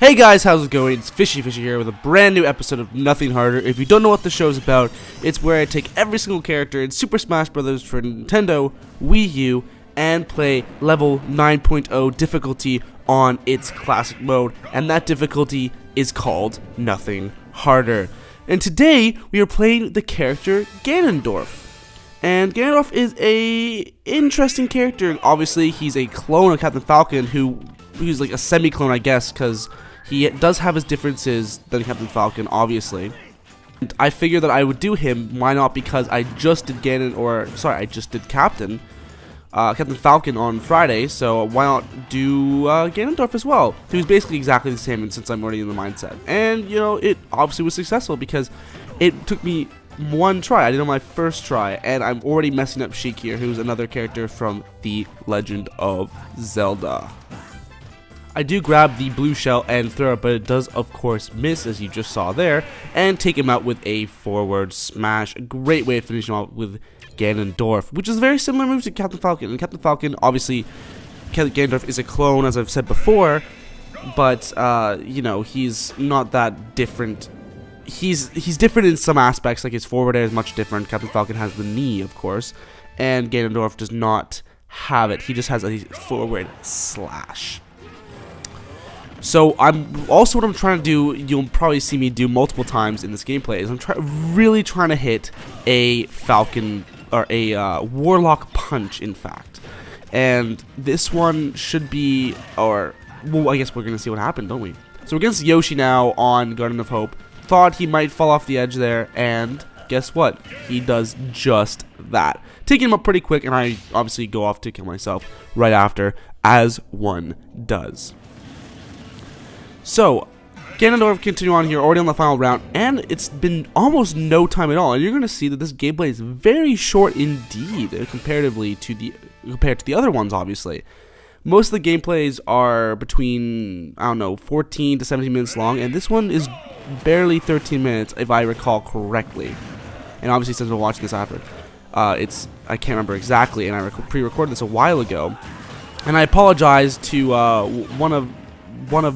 Hey guys, how's it going? It's Fishy here with a brand new episode of Nothing Harder. If you don't know what the show's about, it's where I take every single character in Super Smash Bros. For Nintendo, Wii U, and play level 9.0 difficulty on its classic mode, and that difficulty is called Nothing Harder. And today, we are playing the character Ganondorf. And Ganondorf is a interesting character. Obviously, he's a clone of Captain Falcon, who's like a semi-clone, I guess, because he does have his differences than Captain Falcon, obviously. And I figured that I would do him. Why not? Because I just did Captain Falcon on Friday, so why not do Ganondorf as well? He was basically exactly the same, since I'm already in the mindset. And, you know, it obviously was successful because it took me one try. I did it on my first try, and I'm already messing up Sheik here, who's another character from The Legend of Zelda. I do grab the blue shell and throw it, but it does of course miss, as you just saw there, and take him out with a forward smash. A great way of finishing him out with Ganondorf, which is a very similar move to Captain Falcon. And Captain Falcon, obviously, Ganondorf is a clone, as I've said before, but you know, he's not that different. He's different in some aspects, like his forward air is much different. Captain Falcon has the knee, of course, and Ganondorf does not have it. He just has a forward slash. So what I'm trying to do, you'll probably see me do multiple times in this gameplay, is I'm really trying to hit a Falcon, or a Warlock punch, in fact. And this one should be, well, I guess we're going to see what happened, don't we? So we're against Yoshi now on Garden of Hope. Thought he might fall off the edge there, and guess what? He does just that. Taking him up pretty quick, and I obviously go off to kill myself right after, as one does. So, Ganondorf continue on here, already on the final round, and it's been almost no time at all, and you're going to see that this gameplay is very short indeed, compared to the other ones, obviously. Most of the gameplays are between, I don't know, 14 to 17 minutes long, and this one is barely 13 minutes, if I recall correctly. And obviously, since we're watching this after, I can't remember exactly, and I pre-recorded this a while ago. And I apologize to one of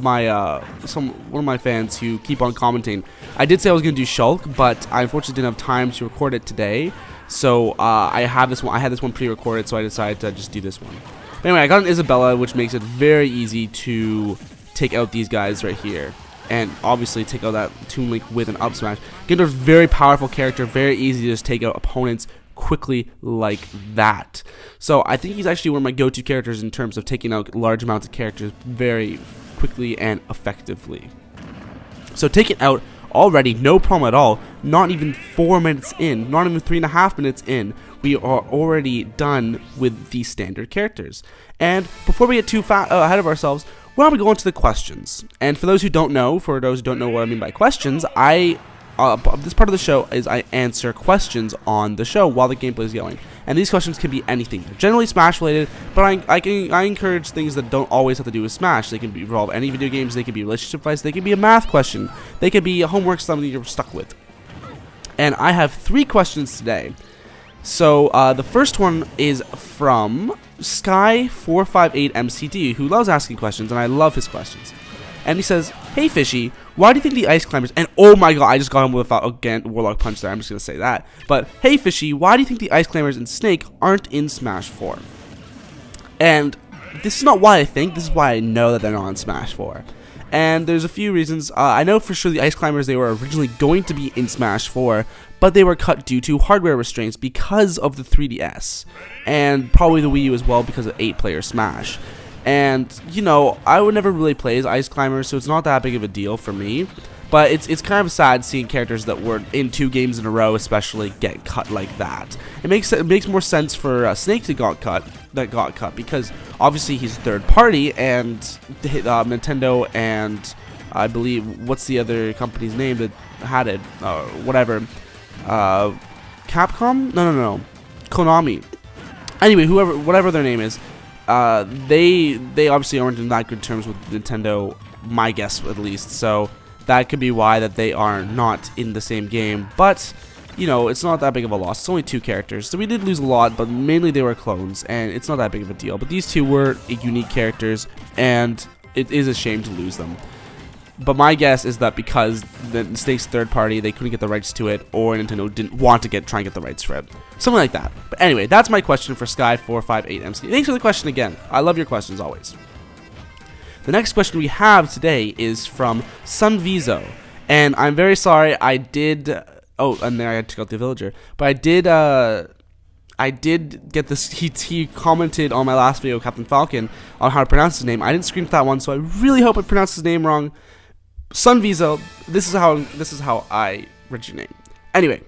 my fans who keep on commenting. I did say I was going to do Shulk, but I unfortunately didn't have time to record it today. So I had this one pre-recorded, so I decided to just do this one. But anyway, I got an Isabella, which makes it very easy to take out these guys right here, and obviously take out that Toon Link with an up smash. Ganondorf's very powerful character, very easy to just take out opponents quickly like that. So I think he's actually one of my go-to characters in terms of taking out large amounts of characters very quickly and effectively. So take it out already, no problem at all. Not even 4 minutes in, not even 3.5 minutes in, we are already done with the standard characters. And before we get too ahead of ourselves, why don't we go on to the questions? And for those who don't know, what I mean by questions, this part of the show is I answer questions on the show while the gameplay is going. And these questions can be anything. They're generally Smash related, but I encourage things that don't always have to do with Smash. They can involve any video games, they can be relationship advice, they can be a math question, they can be a homework something you're stuck with. And I have 3 questions today. So the first one is from Sky458MCD, who loves asking questions, and I love his questions. And he says, "Hey Fishy, why do you think the Ice Climbers," and oh my god, I just got him with a Warlock punch there, I'm just going to say that. But, "Hey Fishy, why do you think the Ice Climbers and Snake aren't in Smash 4? And this is not why I think, this is why I know that they're not in Smash 4. And there's a few reasons. I know for sure the Ice Climbers, they were originally going to be in Smash 4, but they were cut due to hardware restraints because of the 3DS. And probably the Wii U as well because of 8-player Smash. And, you know, I would never really play as Ice Climbers, so it's not that big of a deal for me. But it's kind of sad seeing characters that were in 2 games in a row, especially, get cut like that. It makes more sense for Snake to got cut, because obviously he's third party, and Nintendo and I believe, what's the other company's name that had it? Whatever. Capcom? No. Konami. Anyway, whatever their name is. They obviously aren't in that good terms with Nintendo, my guess at least, so that could be why that they are not in the same game. But, you know, it's not that big of a loss. It's only 2 characters, so we did lose a lot, but mainly they were clones, and it's not that big of a deal. But these 2 were unique characters, and it is a shame to lose them. But my guess is that because the Snake's third party, they couldn't get the rights to it, or Nintendo didn't want to try and get the rights for it. Something like that. But anyway, that's my question for Sky458MC. Thanks for the question again. I love your questions always. The next question we have today is from Sunvizo. And I'm very sorry, I did... Oh, and there I had to check out the villager. But I did get this. He commented on my last video, Captain Falcon, on how to pronounce his name. I didn't screen that one, so I really hope I pronounced his name wrong. Sunvizo, this is how I read your name. Anyway,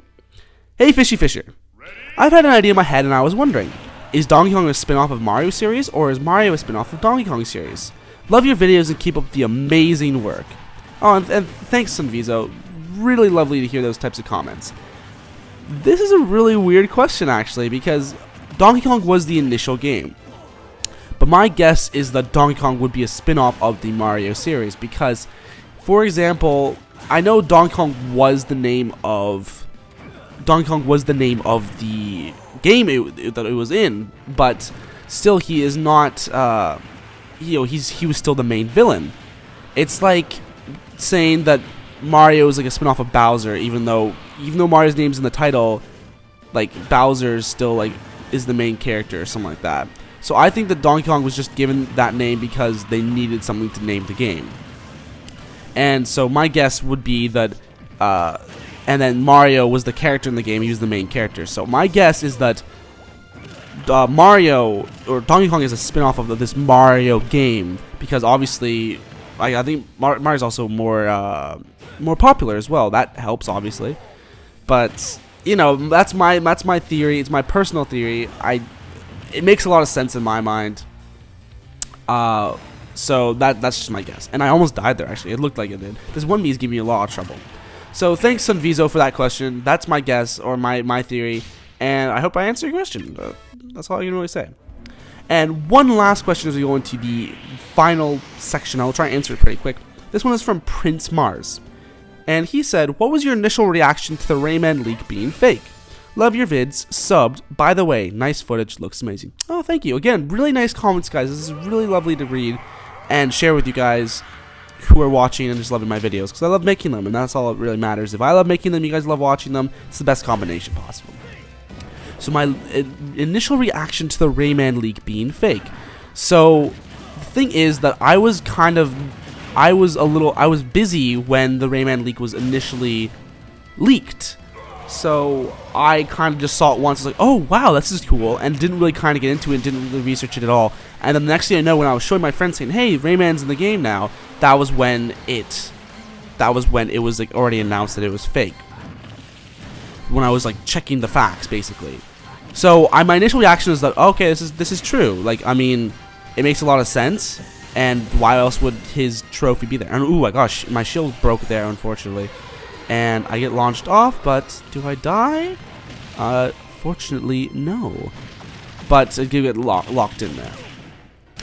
hey Fishy Fisher. I've had an idea in my head and I was wondering, is Donkey Kong a spin-off of Mario series, or is Mario a spin-off of Donkey Kong series? Love your videos and keep up the amazing work. Oh, and thanks Sunvizo. Really lovely to hear those types of comments. This is a really weird question actually, because Donkey Kong was the initial game. But my guess is that Donkey Kong would be a spin-off of the Mario series because, for example, I know Donkey Kong was the name of the game that it was in, but still he is not he was still the main villain. It's like saying that Mario is like a spin-off of Bowser, even though Mario's name's in the title, like Bowser's still like is the main character or something like that. So I think that Donkey Kong was just given that name because they needed something to name the game. And so my guess would be that, and then Mario was the character in the game, he was the main character. So my guess is that Mario, or Donkey Kong is a spin-off of this Mario game, because obviously, I think Mario's also more popular as well. That helps, obviously. But, you know, that's my theory, it's my personal theory. It makes a lot of sense in my mind. So that's just my guess. And I almost died there, actually. It looked like it did. This one is giving me a lot of trouble. So thanks, Sunvizo, for that question. That's my guess, or my theory. And I hope I answered your question. That's all I can really say. And one last question as we go into the final section. I'll try and answer it pretty quick. This one is from Prince Mars. And he said, what was your initial reaction to the Rayman leak being fake? Love your vids, subbed. By the way, nice footage, looks amazing. Oh, thank you. Again, really nice comments, guys. This is really lovely to read and share with you guys who are watching and just loving my videos, because I love making them, and that's all that really matters. If I love making them, you guys love watching them, it's the best combination possible. So my initial reaction to the Rayman leak being fake. So the thing is that I was busy when the Rayman leak was initially leaked. So I kind of just saw it once, I was like, oh wow, this is cool, and didn't really kind of get into it, didn't really research it at all. And then the next thing I know, when I was showing my friends saying, hey, Rayman's in the game now, that was when it was like already announced that it was fake. When I was like checking the facts, basically. So my initial reaction was that, okay, this is true. Like, I mean, it makes a lot of sense, and why else would his trophy be there? And oh my gosh, my shield broke there, unfortunately. And I get launched off, but do I die? Fortunately, no. But I do get locked in there.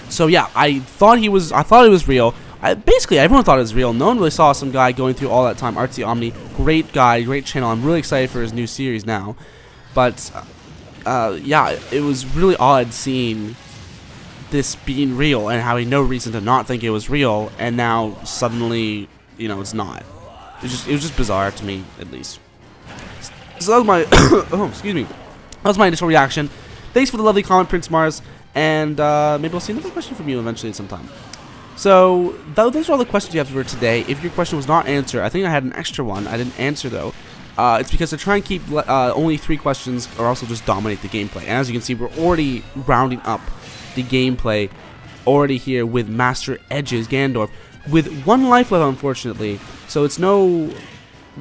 So yeah, I thought it was real. Basically, everyone thought it was real. No one really saw some guy going through all that time. Artsy Omni, great guy, great channel. I'm really excited for his new series now. But yeah, it was really odd seeing this being real and having no reason to not think it was real, and now suddenly, you know, it's not. It was just bizarre to me, at least. So that was my oh, excuse me. That was my initial reaction. Thanks for the lovely comment, Prince Mars, and maybe I'll see another question from you eventually at some time. So those are all the questions you have for today. If your question was not answered, I think I had an extra one. I didn't answer though. It's because to try and keep only 3 questions, or also just dominate the gameplay. And as you can see, we're already rounding up the gameplay already here with Master Edge's Ganondorf, with 1 life left, unfortunately. So it's no,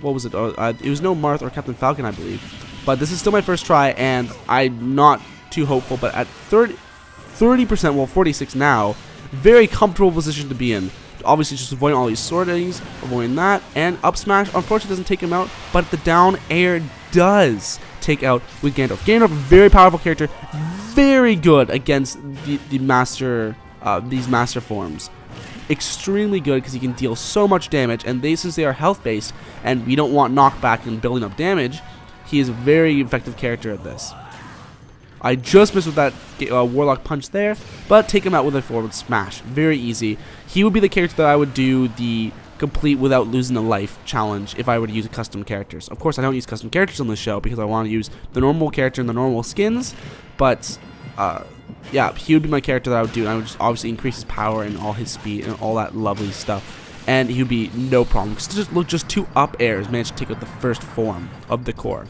what was it? It was no Marth or Captain Falcon, I believe. But this is still my first try, and I'm not too hopeful. But at 30%, well, 46 now, very comfortable position to be in. Obviously, just avoiding all these sortings, avoiding that, and up smash. Unfortunately, doesn't take him out, but the down air does take out with Ganondorf. Ganondorf, a very powerful character, very good against the master, these master forms. Extremely good because he can deal so much damage, and since they are health based and we don't want knockback and building up damage, he is a very effective character at this. I just missed with that Warlock punch there, but take him out with a forward smash. Very easy. He would be the character that I would do the complete without losing a life challenge if I were to use custom characters. Of course, I don't use custom characters on this show because I want to use the normal character and the normal skins, but yeah, he would be my character that I would do, and I would just obviously increase his power and all his speed and all that lovely stuff, and he would be no problem, because just 2 up airs managed to take out the first form of the core.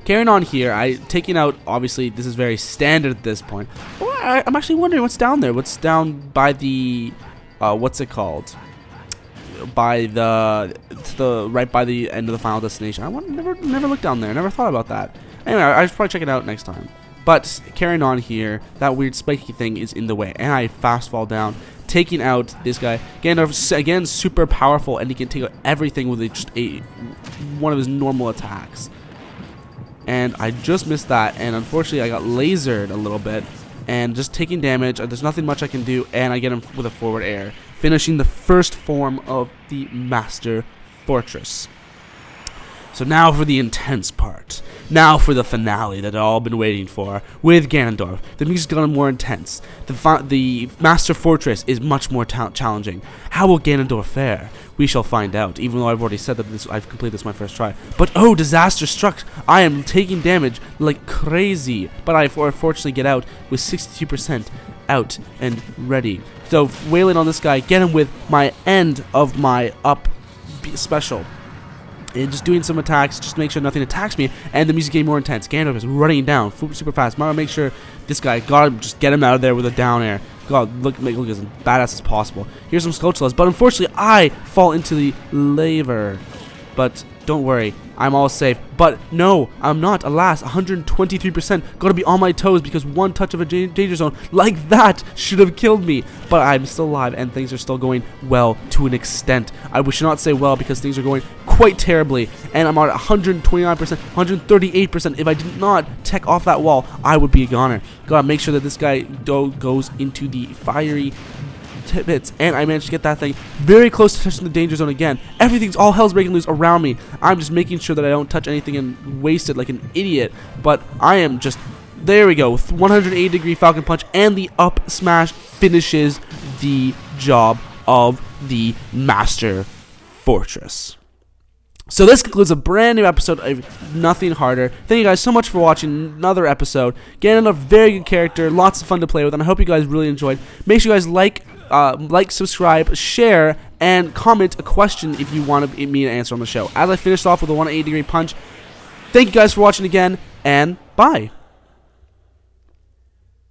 Carrying on here, taking out, obviously, this is very standard at this point. Oh, I'm actually wondering what's down there. What's down by the, what's it called? By right by the end of the final destination. Never looked down there. Never thought about that. Anyway, I should probably check it out next time. But carrying on here, that weird spiky thing is in the way, and I fast fall down, taking out this guy. Ganondorf, again, super powerful, and he can take out everything with just one of his normal attacks. And I just missed that, and unfortunately I got lasered a little bit, and just taking damage. There's nothing much I can do, and I get him with a forward air, finishing the first form of the Master Fortress. So now for the intense part. Now for the finale that I've all been waiting for. With Ganondorf, the music's gotten more intense. The Master Fortress is much more challenging. How will Ganondorf fare? We shall find out, even though I've already said that I've completed this my first try. But oh, disaster struck! I am taking damage like crazy, but I fortunately get out with 62% out and ready. So wailing on this guy, get him with my end of my up special. And just doing some attacks, just to make sure nothing attacks me, and the music getting more intense. Ganondorf is running down super fast. Mario, make sure this guy, gotta just get him out of there with a down air. God, make look as badass as possible. Here's some Skulltulas, but unfortunately I fall into the laver. But don't worry, I'm all safe. But no, I'm not. Alas, 123%. Gotta be on my toes because one touch of a danger zone like that should have killed me. But I'm still alive and things are still going well to an extent. I should not say well because things are going quite terribly. And I'm at 129%, 138%. If I did not tech off that wall, I would be a goner. Gotta make sure that this guy goes into the fiery bits, and I managed to get that thing very close to touching the danger zone again. Everything's all hell's breaking loose around me. I'm just making sure that I don't touch anything and waste it like an idiot, but I am just, there we go, 180-degree Falcon Punch, and the up smash finishes the job of the Master Fortress. So this concludes a brand new episode of Nothing Harder. Thank you guys so much for watching another episode. Ganondorf, very good character, lots of fun to play with, and I hope you guys really enjoyed. Make sure you guys like, subscribe, share, and comment a question if you want me to answer on the show. As I finish off with a 180-degree punch, thank you guys for watching again, and bye.